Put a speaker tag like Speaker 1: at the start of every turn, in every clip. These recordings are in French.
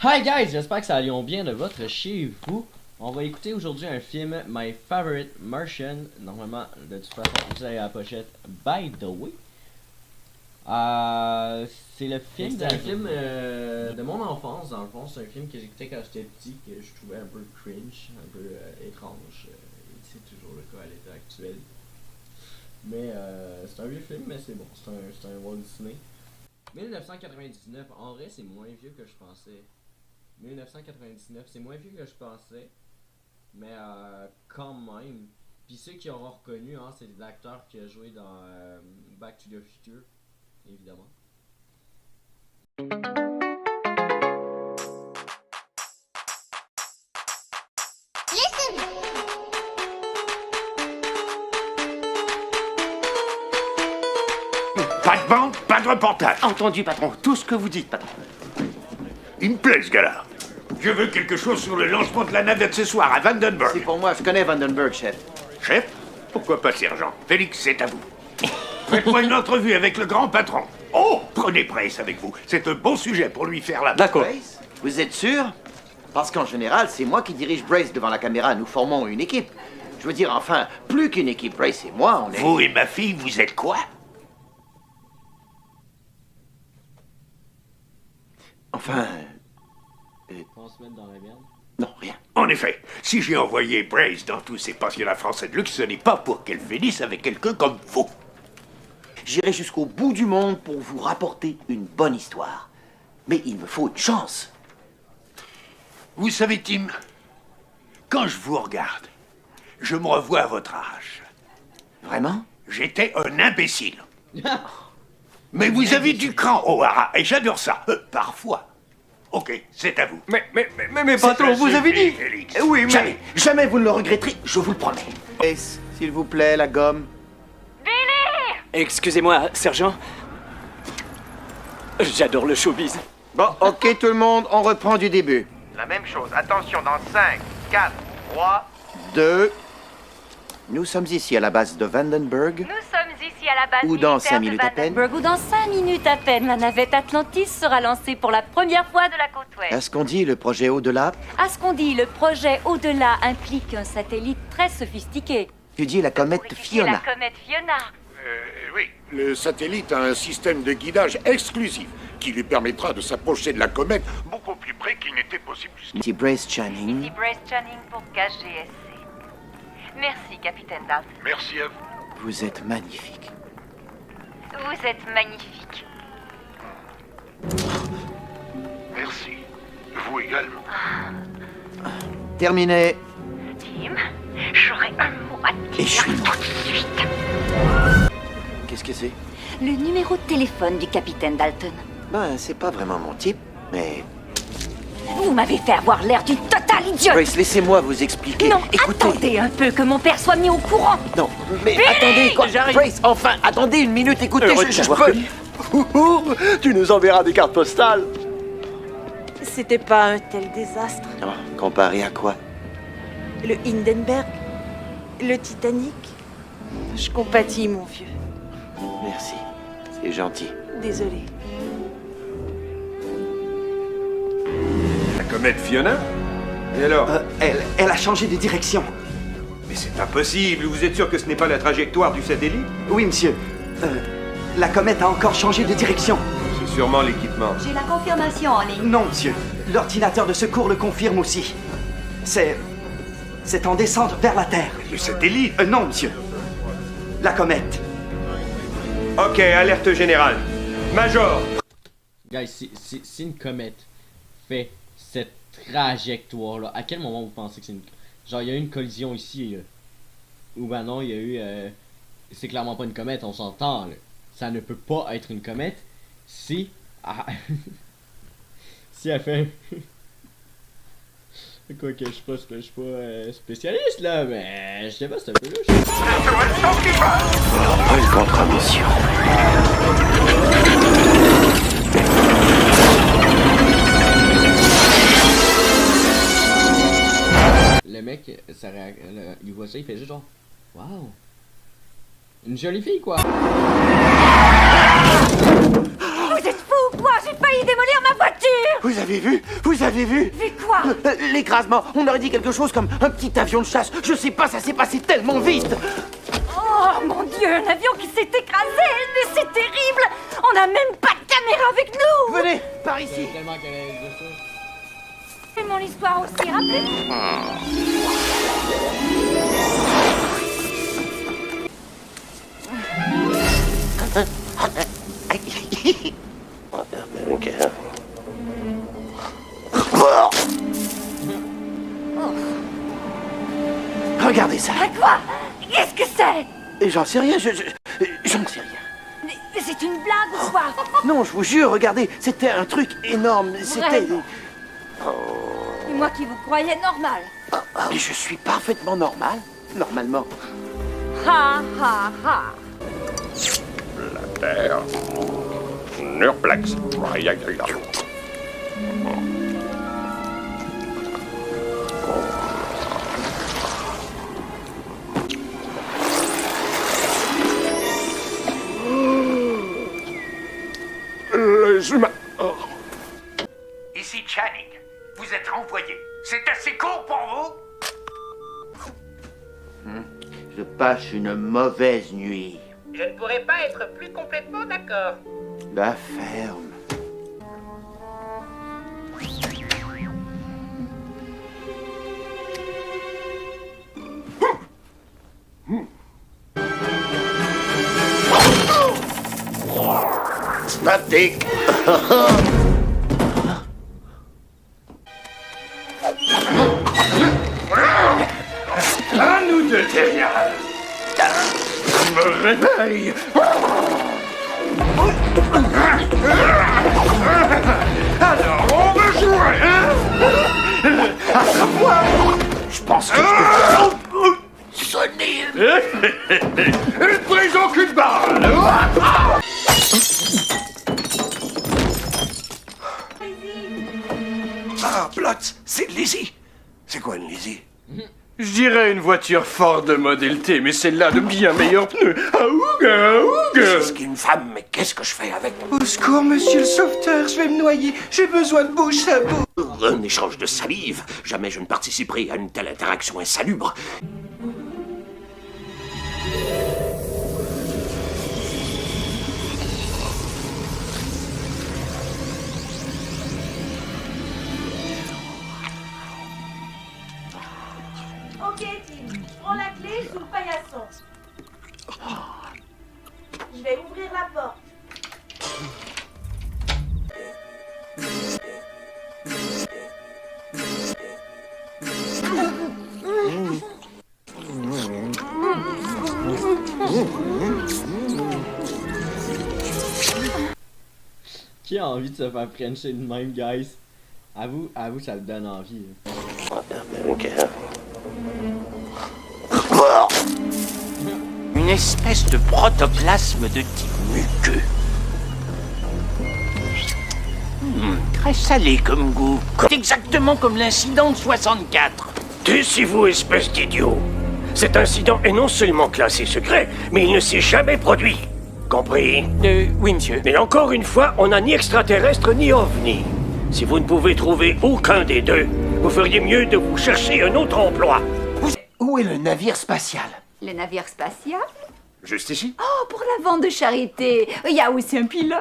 Speaker 1: Hi guys, j'espère que ça allait bien de votre chez vous. On va écouter aujourd'hui un film, My Favorite Martian. Normalement, de toute façon, vous avez la pochette By the Way. C'est le film, de mon enfance, dans le fond. C'est un film que j'écoutais quand j'étais petit, que je trouvais un peu cringe, un peu étrange. Et c'est toujours le cas à l'état actuel. Mais c'est un vieux film, mais c'est bon, c'est un Walt Disney. 1999, en vrai c'est moins vieux que je pensais. 1999, c'est moins vieux que je pensais. Mais quand même. Puis ceux qui auront reconnu, hein, c'est des acteurs qui ont joué dans Back to the Future, évidemment.
Speaker 2: Pas de bande, pas de reportage.
Speaker 3: Entendu, patron. Tout ce que vous dites, patron.
Speaker 2: Il me plaît, ce gars-là. Je veux quelque chose sur le lancement de la navette ce soir à Vandenberg.
Speaker 3: C'est pour moi, je connais Vandenberg, chef.
Speaker 2: Chef? Pourquoi pas, sergent? Félix, c'est à vous. Faites-moi une entrevue avec le grand patron. Oh, prenez Brace avec vous. C'est un bon sujet pour lui faire la...
Speaker 3: D'accord. Brace? Vous êtes sûr? Parce qu'en général, c'est moi qui dirige Brace devant la caméra. Nous formons une équipe. Je veux dire, enfin, plus qu'une équipe. Brace et moi, on est...
Speaker 2: Vous et ma fille, vous êtes quoi?
Speaker 3: Enfin...
Speaker 1: On se mettre dans la merde.
Speaker 3: Non, rien.
Speaker 2: En effet, si j'ai envoyé Brace dans tous ces pensionnats français de luxe, ce n'est pas pour qu'elle finisse avec quelqu'un comme vous.
Speaker 3: J'irai jusqu'au bout du monde pour vous rapporter une bonne histoire. Mais il me faut une chance.
Speaker 2: Vous savez, Tim, quand je vous regarde, je me revois à votre âge.
Speaker 3: Vraiment?
Speaker 2: J'étais un imbécile. Mais vous avez du cran, O'Hara, et j'adore ça. Parfois. Ok, c'est à vous.
Speaker 3: Mais patron, vous avez dit...
Speaker 2: Félix.
Speaker 3: Oui, mais... Jamais vous ne le regretterez, je vous le promets. Ace, s'il vous plaît, la gomme.
Speaker 4: Excusez-moi, sergent. J'adore le showbiz.
Speaker 3: Bon, ok tout le monde, on reprend du début.
Speaker 5: La même chose. Attention, dans 5, 4, 3...
Speaker 3: 2... Nous sommes ici à la base de Vandenberg.
Speaker 6: Nous sommes ici à la base
Speaker 3: Ou dans
Speaker 6: militaire
Speaker 3: 5
Speaker 6: de
Speaker 3: minutes à peine.
Speaker 6: Vandenberg, où dans 5 minutes à peine, la navette Atlantis sera lancée pour la première fois de la côte ouest.
Speaker 3: À ce qu'on dit, le projet au-delà.
Speaker 6: À ce qu'on dit, le projet au-delà implique un satellite très sophistiqué.
Speaker 3: Tu dis la comète
Speaker 6: Pour étudier
Speaker 3: Fiona.
Speaker 6: La comète Fiona.
Speaker 2: Oui. Le satellite a un système de guidage exclusif qui lui permettra de s'approcher de la comète beaucoup plus près qu'il n'était possible jusqu'à...
Speaker 3: Ici Brace Channing.
Speaker 6: Ici Brace Channing pour KGSC. Merci, capitaine Dalton.
Speaker 2: Merci à vous.
Speaker 3: Vous êtes magnifique.
Speaker 6: Vous êtes magnifique.
Speaker 2: Merci. Vous également.
Speaker 3: Terminé.
Speaker 6: Tim, j'aurais un mot à te
Speaker 3: Et je
Speaker 6: dire
Speaker 3: suis
Speaker 6: tout de suite.
Speaker 3: Qu'est-ce que c'est?
Speaker 6: Le numéro de téléphone du capitaine Dalton.
Speaker 3: Ben, c'est pas vraiment mon type, mais...
Speaker 6: Vous m'avez fait avoir l'air d'une totale idiote.
Speaker 3: Brace, laissez-moi vous expliquer.
Speaker 6: Non,
Speaker 3: écoutez.
Speaker 6: attendez un peu que mon père soit mis au courant.
Speaker 3: Non, mais attendez, quoi. Brace, enfin, attendez une minute, écoutez, je peux...
Speaker 4: Tu nous enverras des cartes postales.
Speaker 7: C'était pas un tel désastre.
Speaker 3: Oh, comparé à quoi?
Speaker 7: Le Hindenburg, le Titanic. Je compatis, mon vieux.
Speaker 3: Merci, c'est gentil.
Speaker 7: Désolé.
Speaker 8: La comète Fiona? Et alors?
Speaker 3: Elle a changé de direction.
Speaker 8: Mais c'est impossible, vous êtes sûr que ce n'est pas la trajectoire du satellite?
Speaker 3: Oui, monsieur. La comète a encore changé de direction.
Speaker 8: C'est sûrement l'équipement.
Speaker 6: J'ai la confirmation en ligne.
Speaker 3: Non, monsieur. L'ordinateur de secours le confirme aussi. C'est en descente vers la Terre.
Speaker 8: Le satellite?
Speaker 3: Non, monsieur. La comète.
Speaker 8: Ok, alerte générale. Major!
Speaker 1: Guys, si une comète fait cette trajectoire-là, à quel moment vous pensez que c'est une... Genre, il y a eu une collision ici, là. Ou ben non, il y a eu... C'est clairement pas une comète, on s'entend, là. Ça ne peut pas être une comète si... si elle fait... Quoi que je suis pas spécialiste, là, mais... Je sais pas, c'est un peu louche.
Speaker 3: Bonne contre-mission.
Speaker 1: Le mec, il voit ça, il fait juste genre... Waouh! Une jolie fille, quoi!
Speaker 6: Vous êtes fous ou quoi? J'ai failli démolir ma voiture!
Speaker 3: Vous avez vu? Vous avez vu?
Speaker 6: Vu quoi?
Speaker 3: L'écrasement. On aurait dit quelque chose comme un petit avion de chasse. Je sais pas, ça s'est passé tellement vite.
Speaker 6: Oh mon Dieu, un avion qui s'est écrasé! Mais c'est terrible! On n'a même pas de caméra avec nous!
Speaker 3: Venez, par ici.
Speaker 1: Tellement qu'elle est dessus.
Speaker 6: C'est mon histoire aussi, rappelez-vous!
Speaker 3: Regardez ça.
Speaker 6: Quoi? Qu'est-ce que c'est?
Speaker 3: J'en sais rien, j'en sais rien.
Speaker 6: Mais c'est une blague ou quoi?
Speaker 3: Non, je vous jure, regardez, c'était un truc énorme. C'était...
Speaker 6: Vraiment? Et moi qui vous croyais normal.
Speaker 3: Mais je suis parfaitement normal, normalement.
Speaker 6: Ha ha ha!
Speaker 2: Terre. Nurplex. Les humains.
Speaker 5: Ici Channing. Vous êtes renvoyé. C'est assez court pour vous?
Speaker 3: Je passe une mauvaise nuit.
Speaker 9: Je ne pourrais pas être plus complètement d'accord.
Speaker 3: La ferme.
Speaker 2: Statique. À nous deux, Terrial. Je me réveille. Alors, on va jouer, hein? Je pense que Sonny. Prison qu'une balle. Ah, Plotz, c'est Lizzie. C'est quoi une Lizzie?
Speaker 8: Je dirais une voiture Ford Model T, mais celle-là de bien meilleurs pneus. Aouga, aouga.
Speaker 2: C'est qu'une femme, mais qu'est-ce que je fais avec?
Speaker 8: Au secours, monsieur le sauveteur, je vais me noyer. J'ai besoin de bouche à bouche.
Speaker 2: Un échange de salive. Jamais je ne participerai à une telle interaction insalubre.
Speaker 7: Ok, Tim, prends la clé sous le paillasson. Je vais ouvrir la porte.
Speaker 1: Qui a envie de se faire frencher de même, guys? À vous, ça le donne envie.
Speaker 3: Une espèce de protoplasme de type muqueux. Très salé comme goût. Exactement comme l'incident de 64.
Speaker 2: Taisez-vous, espèce d'idiot. Cet incident est non seulement classé secret, mais il ne s'est jamais produit. Compris?
Speaker 3: Oui, monsieur.
Speaker 2: Et encore une fois, on n'a ni extraterrestre ni ovni. Si vous ne pouvez trouver aucun des deux, vous feriez mieux de vous chercher un autre emploi.
Speaker 3: Où est le navire spatial?
Speaker 6: Le navire spatial?
Speaker 2: Juste ici?
Speaker 6: Oh, pour la vente de charité. Il y a aussi un pilote.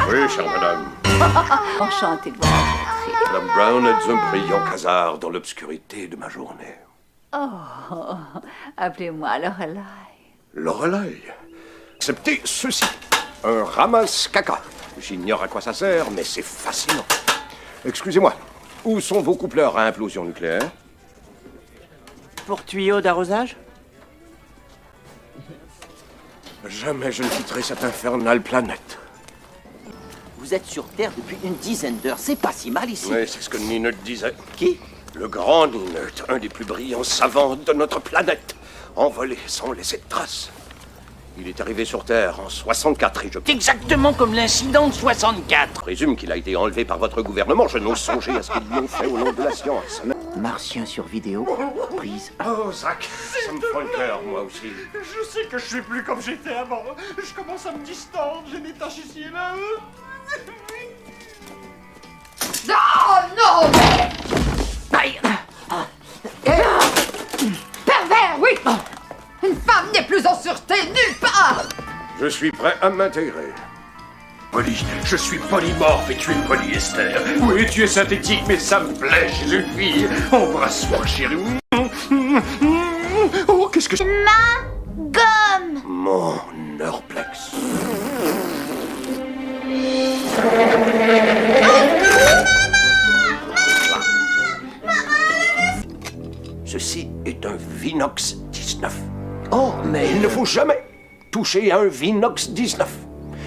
Speaker 2: Oui, chère madame.
Speaker 6: Enchantée de vous rencontrer.
Speaker 2: Madame Brown est un brillant hasard dans l'obscurité de ma journée.
Speaker 6: Oh, appelez-moi Lorelai.
Speaker 2: Lorelai. Acceptez ceci. Un ramasse-caca. J'ignore à quoi ça sert, mais c'est fascinant. Excusez-moi. Où sont vos coupleurs à implosion nucléaire?
Speaker 3: Pour tuyau d'arrosage?
Speaker 2: Jamais je ne quitterai cette infernale planète.
Speaker 3: Vous êtes sur Terre depuis une dizaine d'heures. C'est pas si mal ici.
Speaker 2: Oui, c'est ce que Ninot disait.
Speaker 3: Qui?
Speaker 2: Le grand Ninot, un des plus brillants savants de notre planète, envolé sans laisser de traces. Il est arrivé sur Terre en 64 et je...
Speaker 3: Exactement comme l'incident de 64.
Speaker 2: présume qu'il a été enlevé par votre gouvernement. Je n'ose songer à ce qu'ils lui ont fait au nom de la science.
Speaker 3: Martien sur vidéo, prise.
Speaker 2: Oh, Zach, ça me fend le cœur, moi aussi.
Speaker 8: Je sais que je suis plus comme j'étais avant. Je commence à me distendre, j'ai des taches ici et là.
Speaker 10: non, mais... Pervers, oui. Une femme n'est plus en sûreté nulle part.
Speaker 2: Je suis prêt à m'intégrer.
Speaker 8: Polly, je suis polymorphe et tu es polyester. Oui, tu es synthétique, mais ça me plaît chez une fille. Embrasse-moi, chérie. Oh, qu'est-ce que...
Speaker 6: Ma gomme.
Speaker 2: Mon Norplex. Ceci est un Vinox 19. Oh, mais il ne faut jamais toucher à un Vinox 19.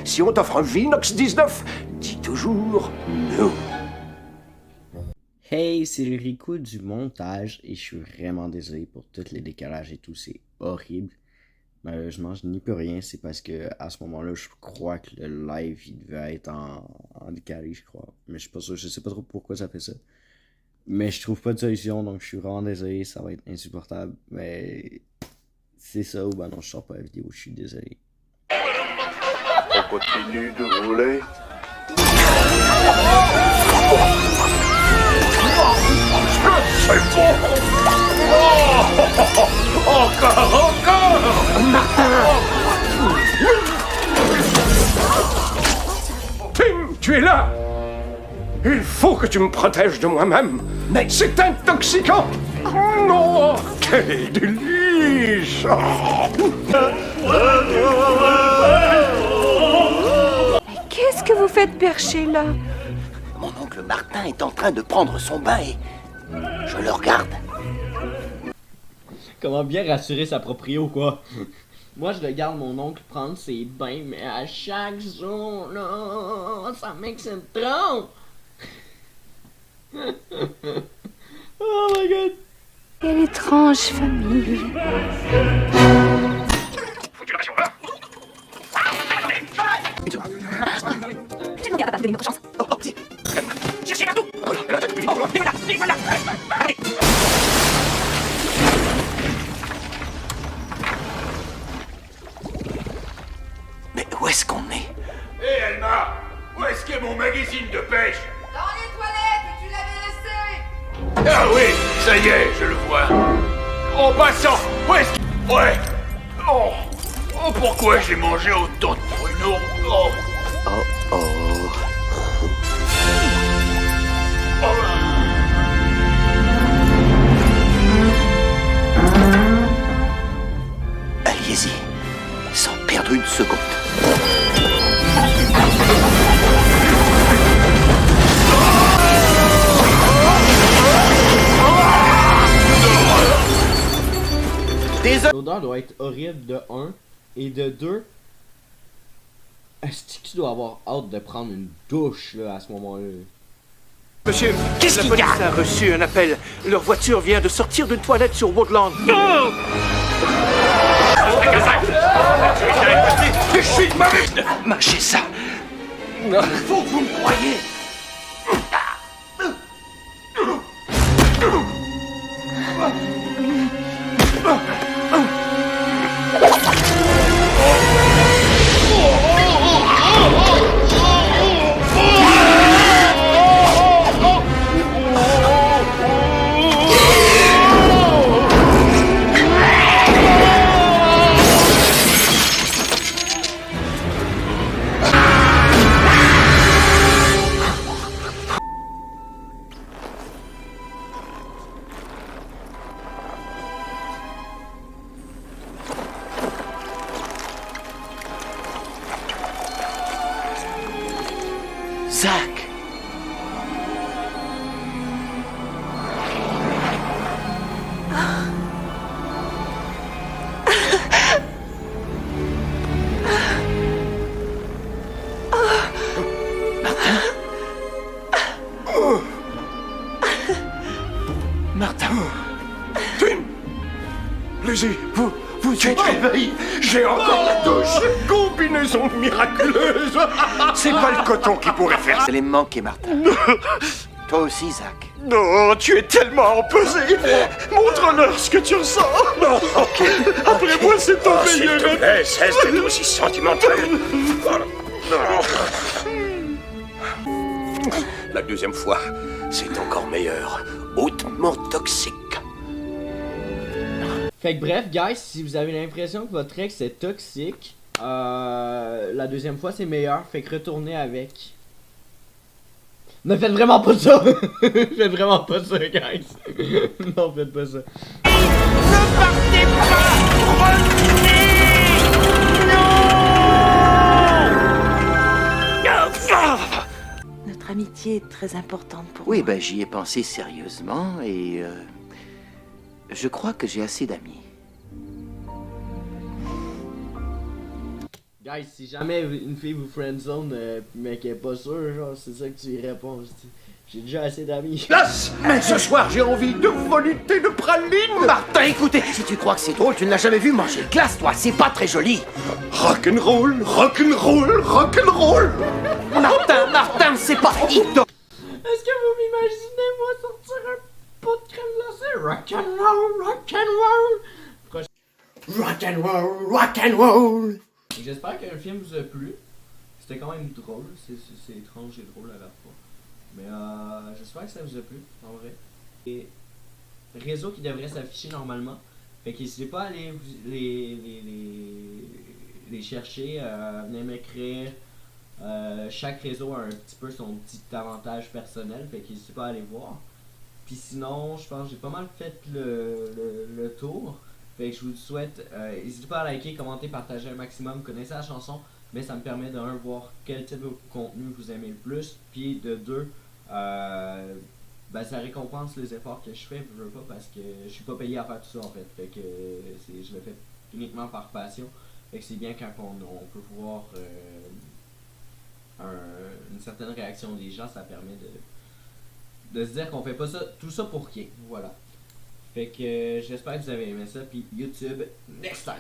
Speaker 2: Si on t'offre un Vinox 19, dis toujours non.
Speaker 1: Hey, c'est le Rico du montage et je suis vraiment désolé pour tous les décalages et tout, c'est horrible. Malheureusement, je n'y peux rien, c'est parce que à ce moment-là, je crois que le live il devait être en décalé, je crois. Mais je suis pas sûr, je sais pas trop pourquoi ça fait ça. Mais je trouve pas de solution, donc je suis vraiment désolé, ça va être insupportable. Mais c'est ça ou ben non, je sors pas la vidéo, je suis désolé.
Speaker 2: On continue de rouler.
Speaker 8: C'est bon. Encore
Speaker 2: Tim, tu es là. Il faut que tu me protèges de moi-même. Mais c'est intoxicant. Oh non, quel délice.
Speaker 7: Qu'est-ce que vous faites percher là?
Speaker 3: Mon oncle Martin est en train de prendre son bain et je le regarde.
Speaker 1: Comment bien rassurer sa proprio, quoi. Moi, je regarde mon oncle prendre ses bains, mais à chaque jour, là, ça m'excite trop. Oh my god.
Speaker 7: Quelle étrange famille.
Speaker 6: Tu ne pas donner notre chance.
Speaker 9: Cherchez partout.
Speaker 3: Mais où est-ce qu'on est?
Speaker 8: Hé Elma, où est-ce qu'est mon magazine de pêche?
Speaker 10: Dans les toilettes, tu l'avais laissé.
Speaker 8: Ah oui, ça y est, je le vois. En passant, où est-ce que... Ouais. Oh, pourquoi j'ai mangé autant de pruneaux? Oh.
Speaker 3: Oh oh. Allez-y, sans perdre une seconde.
Speaker 1: L'odeur doit être horrible de 1 et de 2. Est-ce que tu dois avoir hâte de prendre une douche là, à ce moment-là?
Speaker 4: Monsieur, la police a reçu un appel. Leur voiture vient de sortir d'une toilette sur Woodland.
Speaker 8: Je suis de ma vie.
Speaker 3: Mâchez ça. Faut que vous me croyez. Zach. Martin.
Speaker 2: Tim, Lizzie, vous êtes réveillés. J'ai encore la douche. Combinaison miraculeuse.
Speaker 8: C'est pas le coton qui pourrait faire ça.
Speaker 3: Vous allez me manquer, Martin. Toi aussi, Zach.
Speaker 8: Non, tu es tellement empesé. Montre-leur ce que tu ressens. Non, ok. Après moi, c'est ton meilleur. S'il te plaît, cesse d'être aussi sentimental.
Speaker 2: La deuxième fois, c'est encore meilleur. Hautement toxique.
Speaker 1: Fait que bref, guys, si vous avez l'impression que votre ex est toxique, la deuxième fois c'est meilleur, fait que retournez avec. Ne faites vraiment pas ça! Faites vraiment pas ça, guys! Non, faites pas ça.
Speaker 9: Ne partez pas! Revenez! Non!
Speaker 7: Notre amitié est très importante pour moi.
Speaker 3: Oui, ben j'y ai pensé sérieusement et je crois que j'ai assez d'amis.
Speaker 1: Guys, si jamais une fille vous friendzone, mais qu'elle est pas sûre, genre, c'est ça que tu y réponds. J'ai déjà assez d'amis.
Speaker 2: Place! Ce soir, j'ai envie de volupté de praline!
Speaker 3: Martin, écoutez, si tu crois que c'est drôle, tu ne l'as jamais vu manger de glace, toi, c'est pas très joli.
Speaker 2: Rock'n'roll, rock'n'roll, rock'n'roll!
Speaker 3: Martin, c'est pas hideux.
Speaker 1: Est-ce que vous m'imaginez, moi, sortir un pot de crème glacée? Rock'n'roll, rock'n'roll! Rock'n'roll, rock'n'roll! J'espère que le film vous a plu. C'était quand même drôle. C'est étrange et drôle à la fois. Mais j'espère que ça vous a plu, en vrai. Et réseaux qui devraient s'afficher normalement. Fait qu'hésitez pas à aller les chercher. Venez m'écrire. Chaque réseau a un petit peu son petit avantage personnel. Fait qu'hésitez pas à aller voir. Puis sinon, je pense que j'ai pas mal fait le tour. Fait que je vous souhaite, n'hésitez pas à liker, commenter, partager un maximum, vous connaissez la chanson, mais ça me permet de 1, voir quel type de contenu vous aimez le plus, puis de 2, ben ça récompense les efforts que je fais, je veux pas, parce que je suis pas payé à faire tout ça en fait, fait que je le fais uniquement par passion, fait que c'est bien quand on peut voir une certaine réaction des gens, ça permet de se dire qu'on fait pas ça, tout ça pour rien, voilà. Fait que j'espère que vous avez aimé ça, puis YouTube, next time!